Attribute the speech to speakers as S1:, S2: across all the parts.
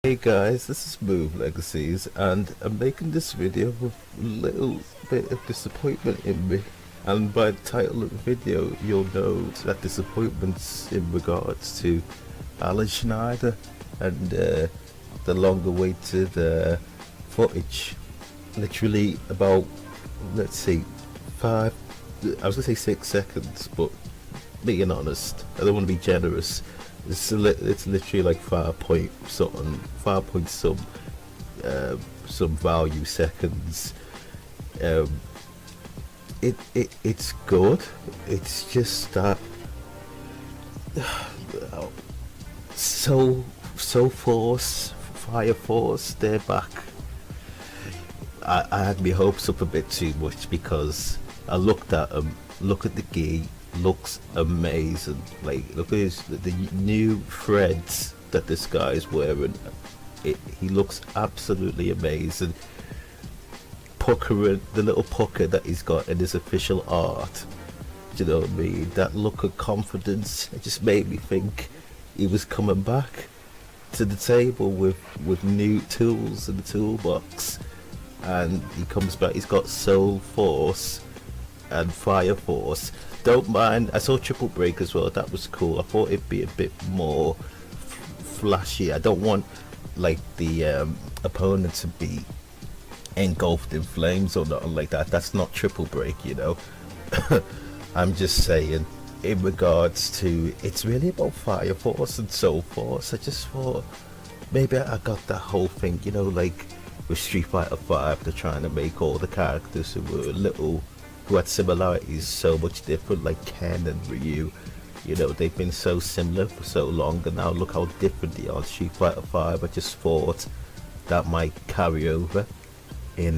S1: Hey guys, this is Move Legacies, and I'm making this video with a little bit of disappointment in me. And by the title of the video, you'll know that disappointment's in regards to Alan Snider and the long-awaited footage. Literally about, let's see, I was gonna say 6 seconds, but being honest, I don't want to be generous. It's literally like 5 point something, 5 point some value seconds. It's good. It's just that so Fire Force, they're back. I had my hopes up a bit too much because I looked at him, look at the gi, looks amazing. Like, look at the new threads that this guy is wearing. He looks absolutely amazing. Puckering, the little pucker that he's got in his official art, do you know what I mean? That look of confidence, it just made me think he was coming back to the table with new tools in the toolbox. And he comes back, he's got Soul Force and Fire Force. Don't mind, I saw Triple Break as well, that was cool. I thought it'd be a bit more flashy. I don't want like the opponent to be engulfed in flames or nothing like that. That's not Triple Break, you know. I'm just saying, in regards to, it's really about Fire Force and Soul Force. I just thought maybe I got that whole thing, you know, like with Street Fighter 5, they're trying to make all the characters who had similarities so much different, like Ken and Ryu. You know, they've been so similar for so long, and now look how different they are. Street Fighter 5, I just thought that might carry over in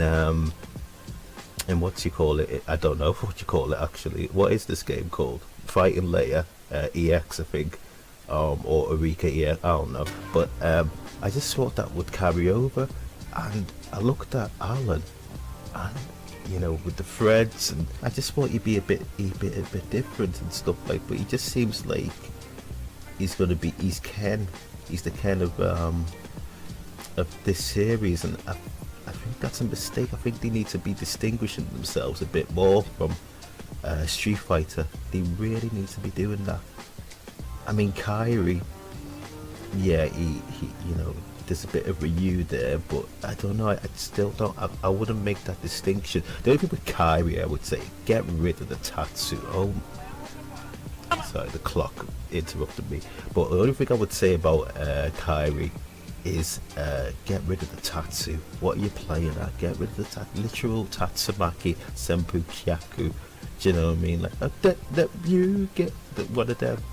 S1: what you call it? I don't know what you call it actually. What is this game called? Fighting Layer EX, I think, or Arika EX, I don't know. But I just thought that would carry over, and I looked at Alan, and you know, with the threads, and I just thought he'd be a bit different and stuff like. But he just seems like he's Ken. He's the Ken of this series, and I think that's a mistake. I think they need to be distinguishing themselves a bit more from Street Fighter. They really need to be doing that. I mean, Kyrie, yeah, he you know, there's a bit of Ryu there, but I don't know, I still don't, I wouldn't make that distinction. The only thing with Kyrie, I would say, get rid of the Tatsu. Oh, sorry, the clock interrupted me. But the only thing I would say about Kyrie is get rid of the Tatsu. What are you playing at? Get rid of the literal Tatsumaki Senpu Kyaku. Do you know what I mean? Like, that you get one of them.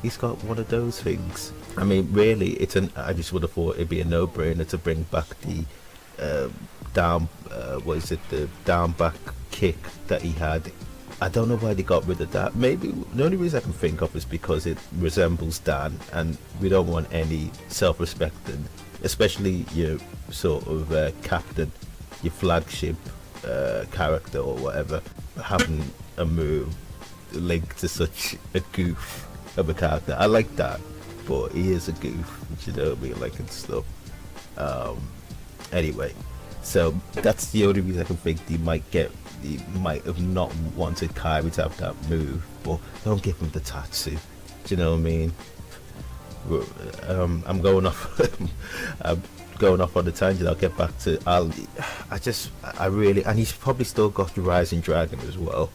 S1: He's got one of those things. I mean, really, I just would have thought it'd be a no-brainer to bring back the the down back kick that he had. I don't know why they got rid of that. Maybe the only reason I can think of is because it resembles Dan, and we don't want any self-respecting, especially your sort of captain, your flagship character or whatever, having a move linked to such a goof of a character. I like that, but he is a goof, you know what I mean, like, and stuff. Anyway, so that's the only reason I can think they might have not wanted Kyrie to have that move, but don't give him the Tatsu. Do you know what I mean? I'm going off. I'm going off on the tangent. I'll get back to Ali. I really, and he's probably still got the Rising Dragon as well.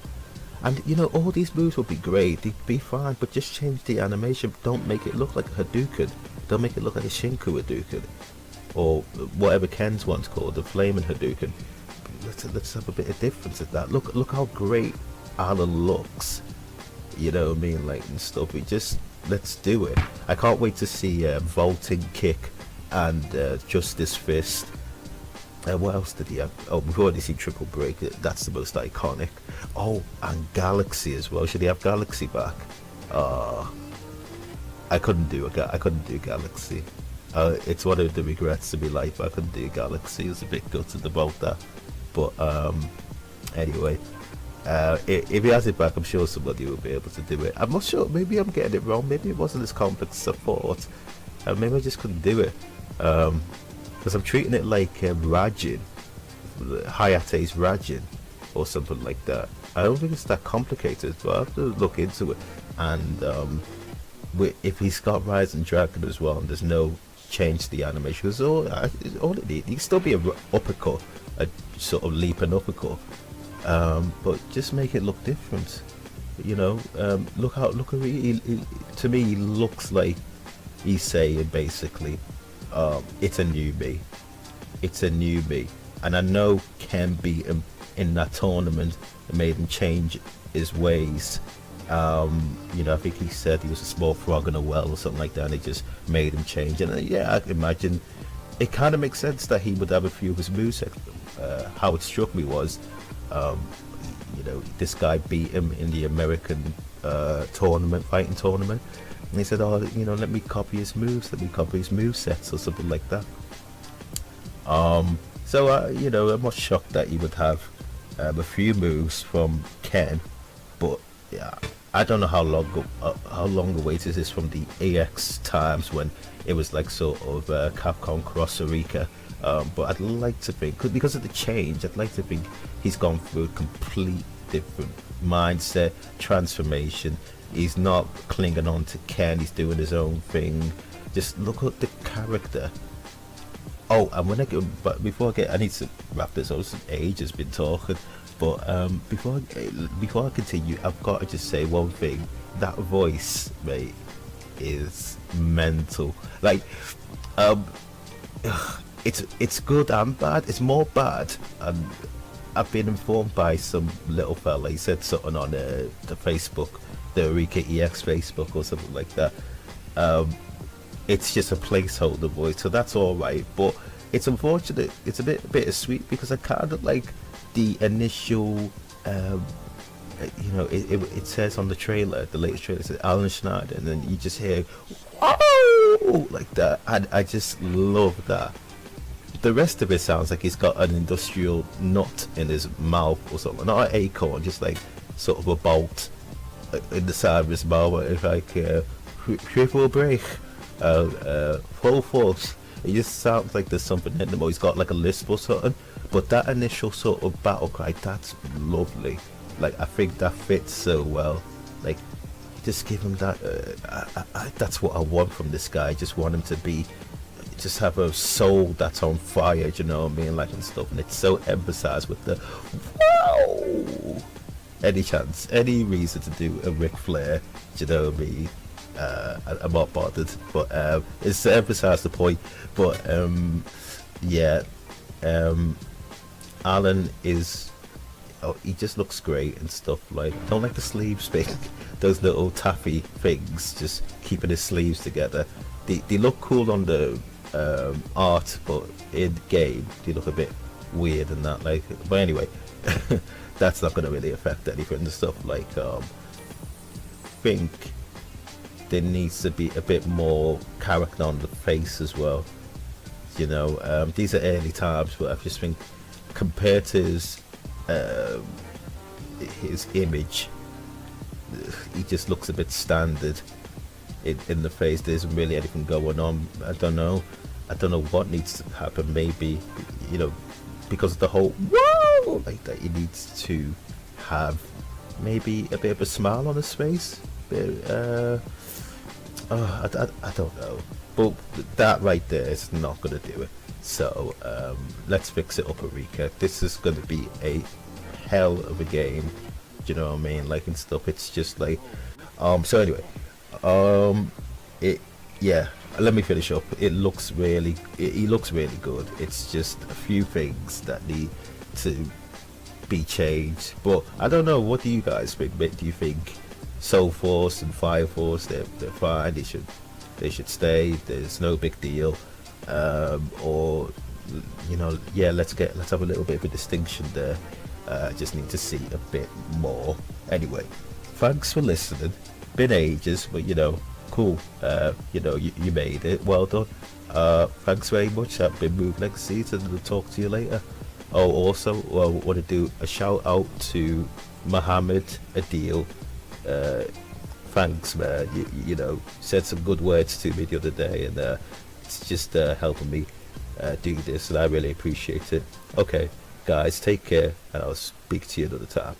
S1: And you know, all these moves would be great, they'd be fine, but just change the animation. Don't make it look like a Hadouken. Don't make it look like a Shinku Hadouken, or whatever Ken's once called, the Flaming Hadouken. Let's have a bit of difference at that. Look how great Alan looks. You know what I mean, like, and stuff. Let's do it. I can't wait to see Vaulting Kick and Justice Fist. What else did he have? Oh, we've already seen Triple Break. That's the most iconic. Oh, and Galaxy as well. Should he have Galaxy back? I couldn't do Galaxy. It's one of the regrets of my life. I couldn't do Galaxy. I was a bit gutted about that. But anyway, if he has it back, I'm sure somebody will be able to do it. I'm not sure. Maybe I'm getting it wrong. Maybe it wasn't as complex as I thought. Maybe I just couldn't do it. Because I'm treating it like Rajin, Hayate's Rajin, or something like that. I don't think it's that complicated, but I have to look into it. And if he's got Rising Dragon as well, and there's no change to the animation, because all it needs, he can still be a uppercut, a sort of leap and uppercut, but just make it look different. You know, look at to me, he looks like he's saying basically, it's a new me, it's a new me. And I know Ken beat him in that tournament and made him change his ways. You know, I think he said he was a small frog in a well or something like that, and it just made him change. And yeah, I can imagine it kind of makes sense that he would have a few of his moves. How it struck me was, you know, this guy beat him in the American fighting tournament, and he said, oh, you know, let me copy his moves, let me copy his movesets or something like that. So you know, I'm not shocked that he would have a few moves from Ken, but yeah, I don't know how long a wait is this from the AX times when it was like sort of Capcom cross Arika. But I'd like to think, because of the change, I'd like to think he's gone through a complete different mindset, transformation. He's not clinging on to Ken, he's doing his own thing. Just look at the character. Oh, and before I need to wrap this up. Age has been talking, but before I continue, I've got to just say one thing. That voice, mate, is mental. Like, it's good and bad. It's more bad, and I've been informed by some little fella. He said something on the Facebook, the Arika EX Facebook or something like that. It's just a placeholder voice, so that's all right. But it's unfortunate. It's a bit bittersweet because I kind of like the initial. You know, it says on the trailer, the latest trailer, it says Alan Snider, and then you just hear, "Whoa!" like that, and I just love that. The rest of it sounds like he's got an industrial nut in his mouth or something, not an acorn, just like sort of a bolt in the side of his mouth. It's like triple break, full force. It just sounds like there's something in him, or he's got like a lisp or something. But that initial sort of battle cry, that's lovely. Like, I think that fits so well. Like, just give him that. That's what I want from this guy. I just want him to be, just have a soul that's on fire. Do you know what I mean? Like, and stuff. And it's so emphasized with the wow. Any chance, any reason to do a Ric Flair? Do you know what I mean? I'm not bothered, but it's to emphasize the point. But yeah, Alan is. Oh, he just looks great and stuff. Like, don't like the sleeves thing, those little taffy things, just keeping his sleeves together. They look cool on the art, but in game they look a bit weird and that. Like, but anyway, that's not going to really affect anything and stuff. Like, think there needs to be a bit more character on the face as well. You know, these are early times, but I just think compared to his image, he just looks a bit standard in the face. There isn't really anything going on. I don't know what needs to happen. Maybe, you know, because of the whole whoa like that, he needs to have maybe a bit of a smile on his face. I don't know, but that right there is not going to do it. So let's fix it up, Arika. This is going to be a hell of a game. Do you know what I mean? Like, and stuff. It's just like, so anyway, yeah. Let me finish up. He looks really good. It's just a few things that need to be changed. But I don't know. What do you guys think? Do you think Soul Force and Fire Force they're fine? They should stay. There's no big deal. Or, you know, yeah, let's have a little bit of a distinction there. Just need to see a bit more. Anyway, thanks for listening. Been ages, but you know, cool. You know, you made it. Well done. Thanks very much. I've been Move Legacy, and we'll talk to you later. Oh, also, I want to do a shout out to Mohammed Adil. Thanks, man. You know, said some good words to me the other day, and just helping me do this, and I really appreciate it. Okay, guys, take care, and I'll speak to you another time.